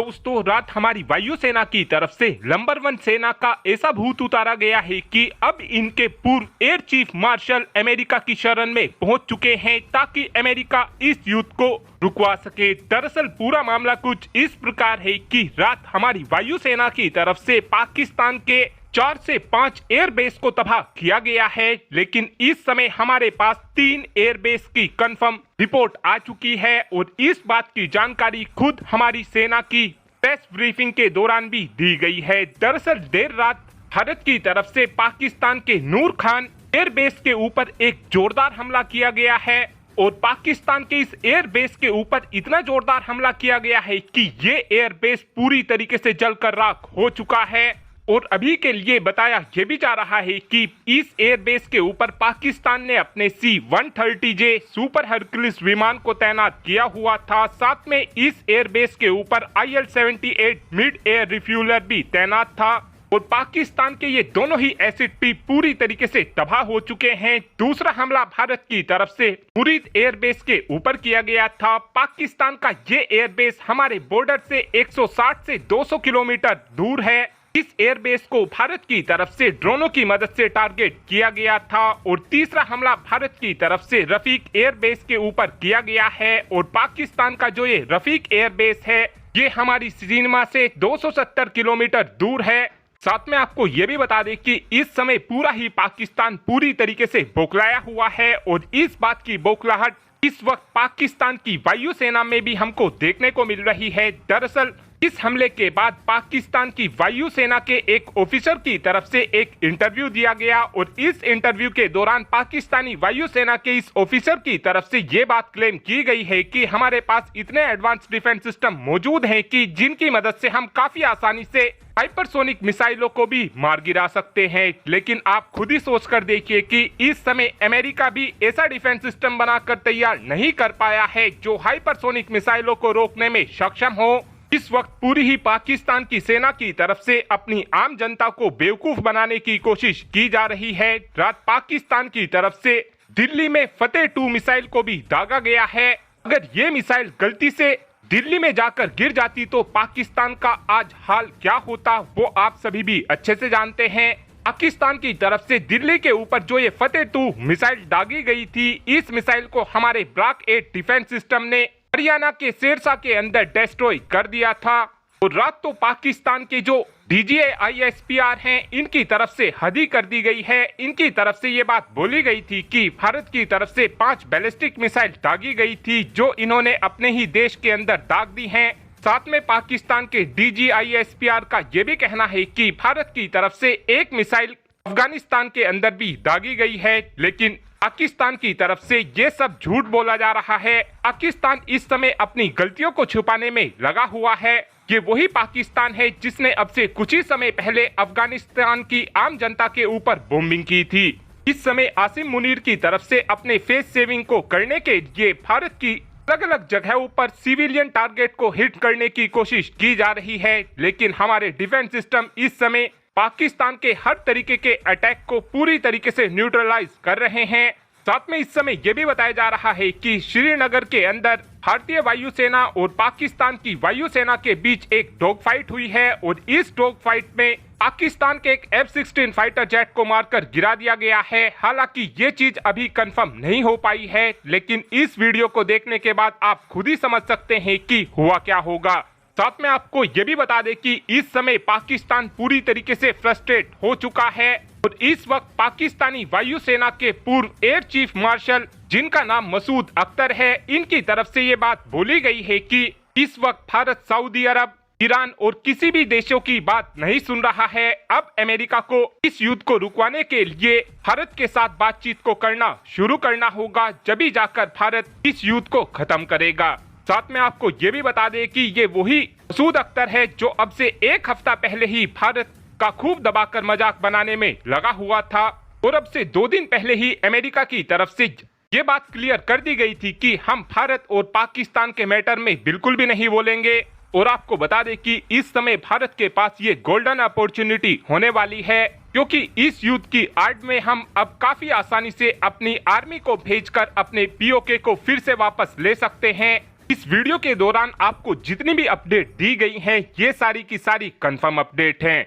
दोस्तों, रात हमारी वायुसेना की तरफ से नंबर 1 सेना का ऐसा भूत उतारा गया है कि अब इनके पूर्व एयर चीफ मार्शल अमेरिका की शरण में पहुंच चुके हैं ताकि अमेरिका इस युद्ध को रुकवा सके। दरअसल पूरा मामला कुछ इस प्रकार है कि रात हमारी वायुसेना की तरफ से पाकिस्तान के 4 से 5 एयरबेस को तबाह किया गया है, लेकिन इस समय हमारे पास 3 एयरबेस की कंफर्म रिपोर्ट आ चुकी है और इस बात की जानकारी खुद हमारी सेना की प्रेस ब्रीफिंग के दौरान भी दी गई है। दरअसल देर रात भारत की तरफ से पाकिस्तान के नूर खान एयरबेस के ऊपर एक जोरदार हमला किया गया है और पाकिस्तान के इस एयरबेस के ऊपर इतना जोरदार हमला किया गया है कि ये एयरबेस पूरी तरीके से जलकर राख हो चुका है। और अभी के लिए बताया यह भी जा रहा है कि इस एयरबेस के ऊपर पाकिस्तान ने अपने C-130J सुपर हरक्यूलिस विमान को तैनात किया हुआ था। साथ में इस एयरबेस के ऊपर IL-78 मिड एयर रिफ्यूलर भी तैनात था और पाकिस्तान के ये दोनों ही एसिड भी पूरी तरीके से तबाह हो चुके हैं। दूसरा हमला भारत की तरफ से मुरीद एयरबेस के ऊपर किया गया था। पाकिस्तान का ये एयरबेस हमारे बॉर्डर से 160 से 200 किलोमीटर दूर है। इस एयरबेस को भारत की तरफ से ड्रोनों की मदद से टारगेट किया गया था और तीसरा हमला भारत की तरफ से रफीक एयरबेस के ऊपर किया गया है और पाकिस्तान का जो ये रफीक एयरबेस है ये हमारी सीमा से 270 किलोमीटर दूर है। साथ में आपको ये भी बता दें कि इस समय पूरा ही पाकिस्तान पूरी तरीके से बौखलाया हुआ है और इस बात की बौखलाहट इस वक्त पाकिस्तान की वायुसेना में भी हमको देखने को मिल रही है। दरअसल इस हमले के बाद पाकिस्तान की वायुसेना के एक ऑफिसर की तरफ से एक इंटरव्यू दिया गया और इस इंटरव्यू के दौरान पाकिस्तानी वायुसेना के इस ऑफिसर की तरफ से ये बात क्लेम की गई है कि हमारे पास इतने एडवांस डिफेंस सिस्टम मौजूद हैं कि जिनकी मदद से हम काफी आसानी से हाइपरसोनिक मिसाइलों को भी मार गिरा सकते हैं। लेकिन आप खुद ही सोच कर देखिए कि इस समय अमेरिका भी ऐसा डिफेंस सिस्टम बनाकर तैयार नहीं कर पाया है जो हाइपरसोनिक मिसाइलों को रोकने में सक्षम हो। इस वक्त पूरी ही पाकिस्तान की सेना की तरफ से अपनी आम जनता को बेवकूफ बनाने की कोशिश की जा रही है। रात पाकिस्तान की तरफ से दिल्ली में फतेह 2 मिसाइल को भी दागा गया है। अगर ये मिसाइल गलती से दिल्ली में जाकर गिर जाती तो पाकिस्तान का आज हाल क्या होता वो आप सभी भी अच्छे से जानते हैं। पाकिस्तान की तरफ से दिल्ली के ऊपर जो ये फतेह 2 मिसाइल दागी गई थी, इस मिसाइल को हमारे ब्लॉक 8 डिफेंस सिस्टम ने हरियाणा के सिरसा के अंदर डिस्ट्रॉय कर दिया था। और रात तो पाकिस्तान के जो DGA ISPR हैं इनकी तरफ से हदी कर दी गई है। इनकी तरफ से ये बात बोली गई थी कि भारत की तरफ से 5 बैलिस्टिक मिसाइल दागी गई थी जो इन्होंने अपने ही देश के अंदर दाग दी हैं। साथ में पाकिस्तान के DG ISPR का ये भी कहना है कि भारत की तरफ से एक मिसाइल अफगानिस्तान के अंदर भी दागी गई है, लेकिन पाकिस्तान की तरफ से ये सब झूठ बोला जा रहा है। पाकिस्तान इस समय अपनी गलतियों को छुपाने में लगा हुआ है। ये वही पाकिस्तान है जिसने अब से कुछ ही समय पहले अफगानिस्तान की आम जनता के ऊपर बॉम्बिंग की थी। इस समय आसिम मुनीर की तरफ से अपने फेस सेविंग को करने के लिए भारत की अलग अलग जगहों पर सिविलियन टारगेट को हिट करने की कोशिश की जा रही है, लेकिन हमारे डिफेंस सिस्टम इस समय पाकिस्तान के हर तरीके के अटैक को पूरी तरीके से न्यूट्रलाइज कर रहे हैं। साथ में इस समय यह भी बताया जा रहा है कि श्रीनगर के अंदर भारतीय वायुसेना और पाकिस्तान की वायुसेना के बीच एक डॉग फाइट हुई है और इस डॉग फाइट में पाकिस्तान के एक F-16 फाइटर जेट को मारकर गिरा दिया गया है। हालांकि ये चीज अभी कंफर्म नहीं हो पाई है, लेकिन इस वीडियो को देखने के बाद आप खुद ही समझ सकते हैं कि हुआ क्या होगा। साथ में आपको ये भी बता दें कि इस समय पाकिस्तान पूरी तरीके से फ्रस्ट्रेट हो चुका है और इस वक्त पाकिस्तानी वायुसेना के पूर्व एयर चीफ मार्शल जिनका नाम मसूद अख्तर है, इनकी तरफ से ये बात बोली गई है कि इस वक्त भारत, सऊदी अरब, ईरान और किसी भी देशों की बात नहीं सुन रहा है। अब अमेरिका को इस युद्ध को रुकवाने के लिए भारत के साथ बातचीत को करना शुरू करना होगा, जभी जाकर भारत इस युद्ध को खत्म करेगा। साथ में आपको ये भी बता दें कि ये वही मसूद अख्तर है जो अब से एक हफ्ता पहले ही भारत का खूब दबाकर मजाक बनाने में लगा हुआ था और अब से 2 दिन पहले ही अमेरिका की तरफ से ये बात क्लियर कर दी गई थी कि हम भारत और पाकिस्तान के मैटर में बिल्कुल भी नहीं बोलेंगे। और आपको बता दें कि इस समय भारत के पास ये गोल्डन अपॉर्चुनिटी होने वाली है, क्योंकि इस युद्ध की आड़ में हम अब काफी आसानी से अपनी आर्मी को भेजकर अपने POK को फिर से वापस ले सकते हैं। इस वीडियो के दौरान आपको जितनी भी अपडेट दी गई है ये सारी की सारी कंफर्म अपडेट हैं।